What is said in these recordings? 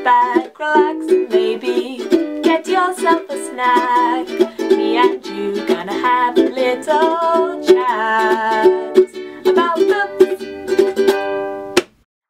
back, relax, and maybe get yourself a snack. Me and you gonna have a little chat about books.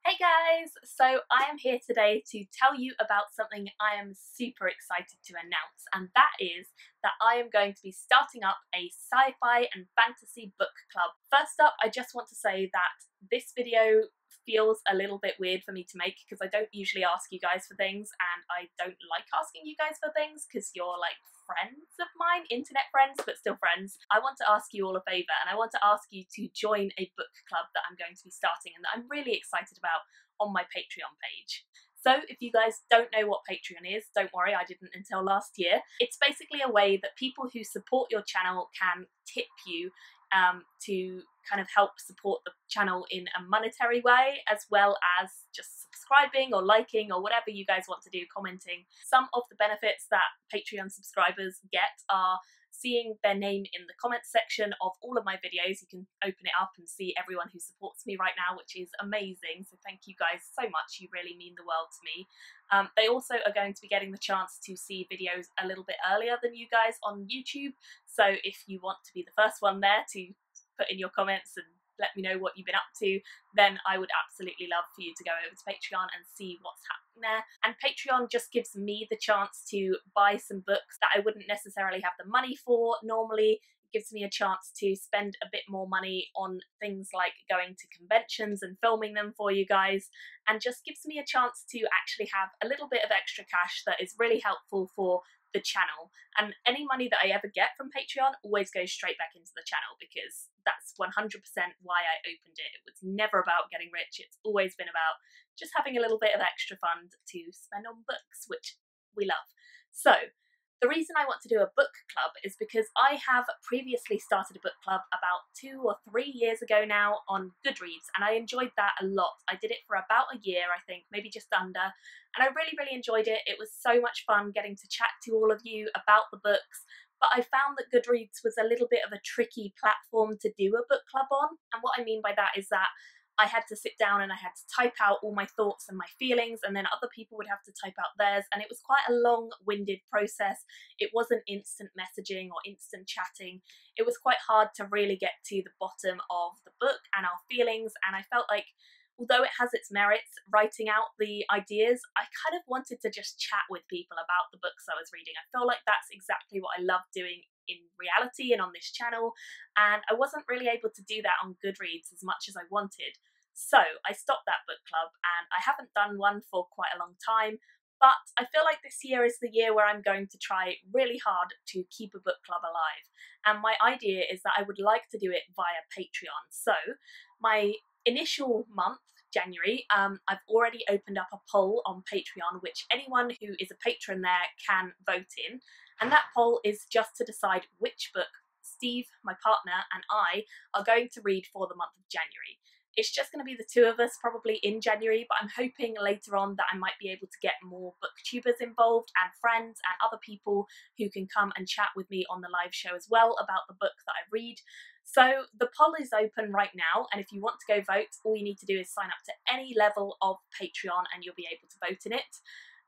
Hey guys, so I am here today to tell you about something I am super excited to announce, and that is that I am going to be starting up a sci-fi and fantasy book club. First up, I just want to say that this video feels a little bit weird for me to make because I don't usually ask you guys for things, and I don't like asking you guys for things because you're like friends of mine, internet friends, but still friends. I want to ask you all a favour, and I want to ask you to join a book club that I'm going to be starting and that I'm really excited about on my Patreon page. So if you guys don't know what Patreon is, don't worry, I didn't until last year. It's basically a way that people who support your channel can tip you to kind of help support the channel in a monetary way, as well as just subscribing or liking or whatever you guys want to do, commenting. Some of the benefits that Patreon subscribers get are seeing their name in the comments section of all of my videos. You can open it up and see everyone who supports me right now, which is amazing. So thank you guys so much. You really mean the world to me. They also are going to be getting the chance to see videos a little bit earlier than you guys on YouTube. So if you want to be the first one there to put in your comments and let me know what you've been up to, then I would absolutely love for you to go over to Patreon and see what's happening there. And Patreon just gives me the chance to buy some books that I wouldn't necessarily have the money for normally. It gives me a chance to spend a bit more money on things like going to conventions and filming them for you guys, and just gives me a chance to actually have a little bit of extra cash that is really helpful for the channel. And any money that I ever get from Patreon always goes straight back into the channel, because that's 100% why I opened it. It was never about getting rich. It's always been about just having a little bit of extra fund to spend on books, which we love. So the reason I want to do a book club is because I have previously started a book club about 2 or 3 years ago now on Goodreads, and I enjoyed that a lot. I did it for about a year, I think, maybe just under, and I really, really enjoyed it. It was so much fun getting to chat to all of you about the books, but I found that Goodreads was a little bit of a tricky platform to do a book club on, and what I mean by that is that I had to sit down and I had to type out all my thoughts and my feelings, and then other people would have to type out theirs, and it was quite a long-winded process. It wasn't instant messaging or instant chatting. It was quite hard to really get to the bottom of the book and our feelings, and I felt like, although it has its merits, writing out the ideas, I kind of wanted to just chat with people about the books I was reading. I feel like that's exactly what I love doing in reality and on this channel, and I wasn't really able to do that on Goodreads as much as I wanted. So I stopped that book club, and I haven't done one for quite a long time, but I feel like this year is the year where I'm going to try really hard to keep a book club alive. And my idea is that I would like to do it via Patreon. So my initial month, January, I've already opened up a poll on Patreon, which anyone who is a patron there can vote in. And that poll is just to decide which book Steve, my partner, and I are going to read for the month of January. It's just going to be the two of us probably in January, but I'm hoping later on that I might be able to get more booktubers involved and friends and other people who can come and chat with me on the live show as well about the book that I read. So the poll is open right now, and if you want to go vote, all you need to do is sign up to any level of Patreon and you'll be able to vote in it.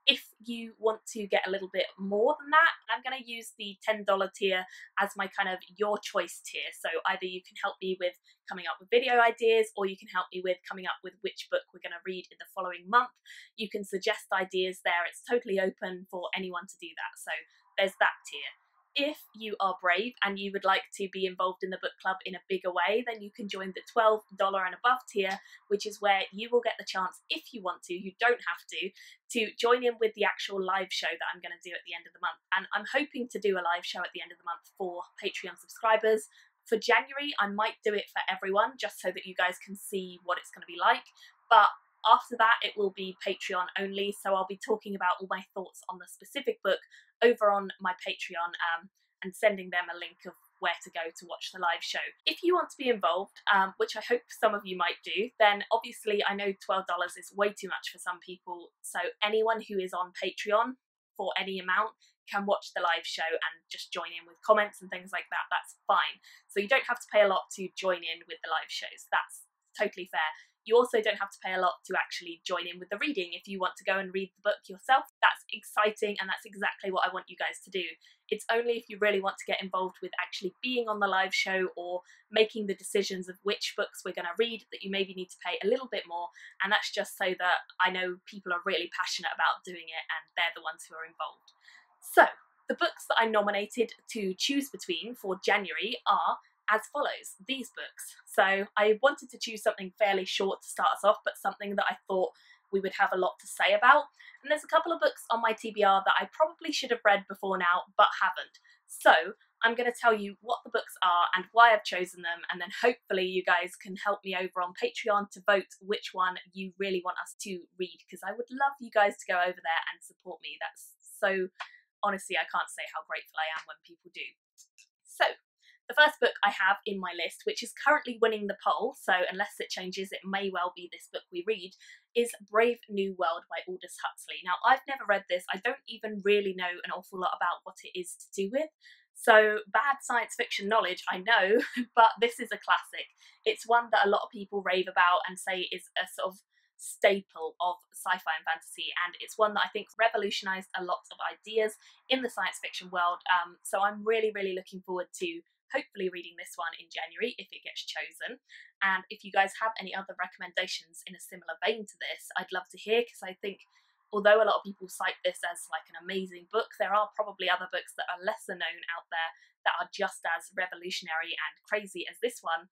If you want to get a little bit more than that, I'm going to use the $10 tier as my kind of your choice tier. So either you can help me with coming up with video ideas, or you can help me with coming up with which book we're going to read in the following month. You can suggest ideas there. It's totally open for anyone to do that. So there's that tier. If you are brave and you would like to be involved in the book club in a bigger way, then you can join the $12 and above tier, which is where you will get the chance, if you want to, you don't have to join in with the actual live show that I'm going to do at the end of the month. And I'm hoping to do a live show at the end of the month for Patreon subscribers. For January, I might do it for everyone, just so that you guys can see what it's going to be like. But after that, it will be Patreon only, so I'll be talking about all my thoughts on the specific book over on my Patreon and sending them a link of where to go to watch the live show. If you want to be involved, which I hope some of you might do, then obviously I know $12 is way too much for some people, so anyone who is on Patreon for any amount can watch the live show and just join in with comments and things like that. That's fine. So you don't have to pay a lot to join in with the live shows. That's totally fair. You also don't have to pay a lot to actually join in with the reading. If you want to go and read the book yourself, that's exciting, and that's exactly what I want you guys to do. It's only if you really want to get involved with actually being on the live show or making the decisions of which books we're going to read that you maybe need to pay a little bit more, and that's just so that I know people are really passionate about doing it and they're the ones who are involved. So the books that I nominated to choose between for January are as follows, these books. So I wanted to choose something fairly short to start us off, but something that I thought we would have a lot to say about. And there's a couple of books on my TBR that I probably should have read before now, but haven't. So I'm going to tell you what the books are and why I've chosen them, and then hopefully you guys can help me over on Patreon to vote which one you really want us to read, because I would love you guys to go over there and support me. That's so, honestly, I can't say how grateful I am when people do. So the first book I have in my list, which is currently winning the poll, so unless it changes, it may well be this book we read, is Brave New World by Aldous Huxley. Now, I've never read this. I don't even really know an awful lot about what it is to do with. So bad science fiction knowledge, I know, but this is a classic. It's one that a lot of people rave about and say is a sort of staple of sci-fi and fantasy, and it's one that I think revolutionised a lot of ideas in the science fiction world. So I'm really looking forward to hopefully reading this one in January if it gets chosen. And if you guys have any other recommendations in a similar vein to this, I'd love to hear, because I think although a lot of people cite this as like an amazing book, there are probably other books that are lesser known out there that are just as revolutionary and crazy as this one,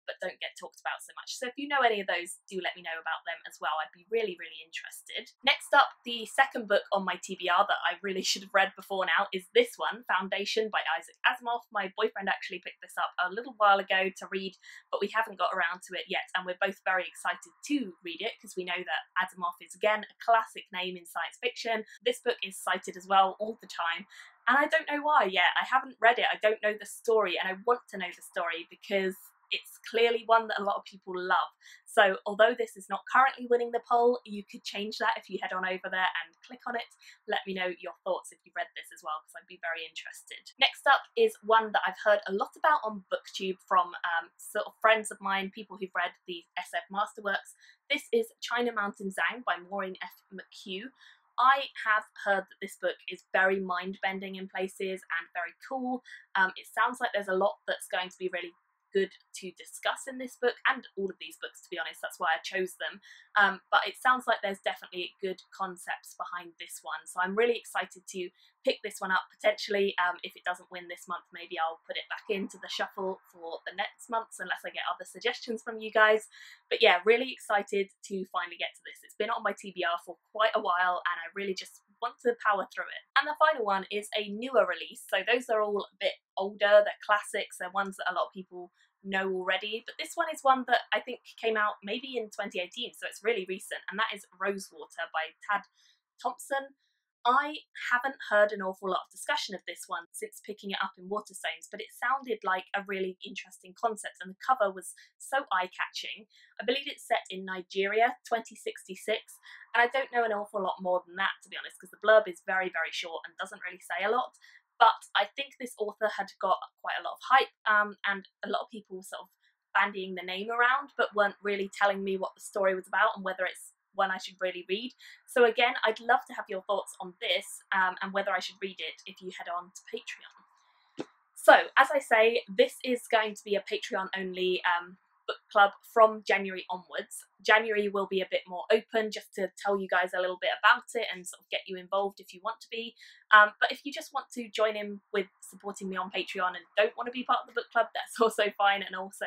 but don't get talked about so much. So if you know any of those, do let me know about them as well. I'd be really interested. Next up, the second book on my TBR that I really should have read before now is this one, Foundation by Isaac Asimov. My boyfriend actually picked this up a little while ago to read, but we haven't got around to it yet, and we're both very excited to read it because we know that Asimov is, again, a classic name in science fiction. This book is cited as well all the time, and I don't know why yet. I haven't read it, I don't know the story, and I want to know the story because it's clearly one that a lot of people love. So although this is not currently winning the poll, you could change that if you head on over there and click on it. Let me know your thoughts if you've read this as well, because I'd be very interested. Next up is one that I've heard a lot about on BookTube from sort of friends of mine, people who've read the SF Masterworks. This is China Mountain Zhang by Maureen F. McHugh. I have heard that this book is very mind-bending in places and very cool. It sounds like there's a lot that's going to be really good to discuss in this book, and all of these books, to be honest. That's why I chose them. But it sounds like there's definitely good concepts behind this one, so I'm really excited to pick this one up potentially. If it doesn't win this month, maybe I'll put it back into the shuffle for the next months, unless I get other suggestions from you guys. But yeah, really excited to finally get to this. It's been on my TBR for quite a while, and I really just want to power through it. And the final one is a newer release, so those are all a bit older, they're classics, they're ones that a lot of people know already, but this one is one that I think came out maybe in 2018, so it's really recent, and that is Rosewater by Tad Thompson. I haven't heard an awful lot of discussion of this one since picking it up in Waterstones, but it sounded like a really interesting concept, and the cover was so eye-catching. I believe it's set in Nigeria, 2066, and I don't know an awful lot more than that, to be honest, because the blurb is very short and doesn't really say a lot. But I think this author had got quite a lot of hype, and a lot of people sort of bandying the name around, but weren't really telling me what the story was about and whether it's one I should really read. So again, I'd love to have your thoughts on this, and whether I should read it if you head on to Patreon. So, as I say, this is going to be a Patreon-only book club from January onwards. January will be a bit more open, just to tell you guys a little bit about it and sort of get you involved if you want to be. But if you just want to join in with supporting me on Patreon and don't want to be part of the book club, that's also fine. And also,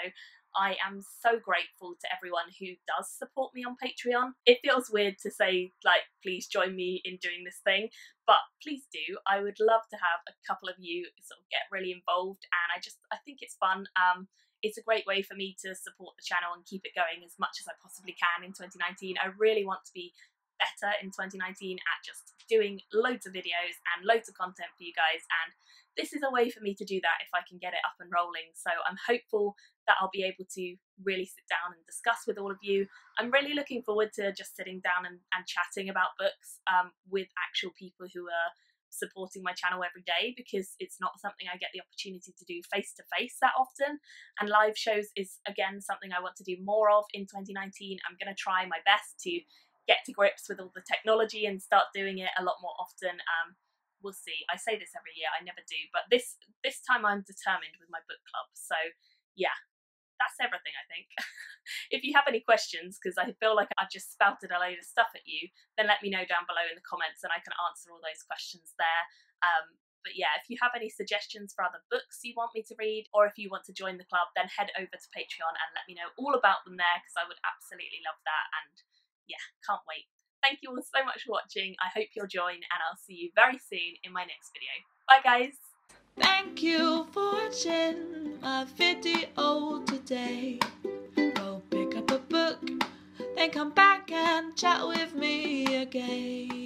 I am so grateful to everyone who does support me on Patreon. It feels weird to say, like, please join me in doing this thing, but please do. I would love to have a couple of you sort of get really involved, and I think it's fun. It's a great way for me to support the channel and keep it going as much as I possibly can in 2019. I really want to be better in 2019 at just doing loads of videos and loads of content for you guys, and this is a way for me to do that if I can get it up and rolling. So I'm hopeful that I'll be able to really sit down and discuss with all of you. I'm really looking forward to just sitting down and chatting about books with actual people who are supporting my channel every day, because it's not something I get the opportunity to do face to face that often, and live shows is again something I want to do more of in 2019. I'm going to try my best to get to grips with all the technology and start doing it a lot more often. We'll see. I say this every year, I never do, but this time I'm determined with my book club. So yeah, that's everything, I think. If you have any questions, because I feel like I've just spouted a load of stuff at you, then let me know down below in the comments and I can answer all those questions there. But yeah, if you have any suggestions for other books you want me to read, or if you want to join the club, then head over to Patreon and let me know all about them there, because I would absolutely love that. And yeah, can't wait. Thank you all so much for watching. I hope you'll join, and I'll see you very soon in my next video. Bye guys! Thank you for watching my video today. Go pick up a book, then come back and chat with me again.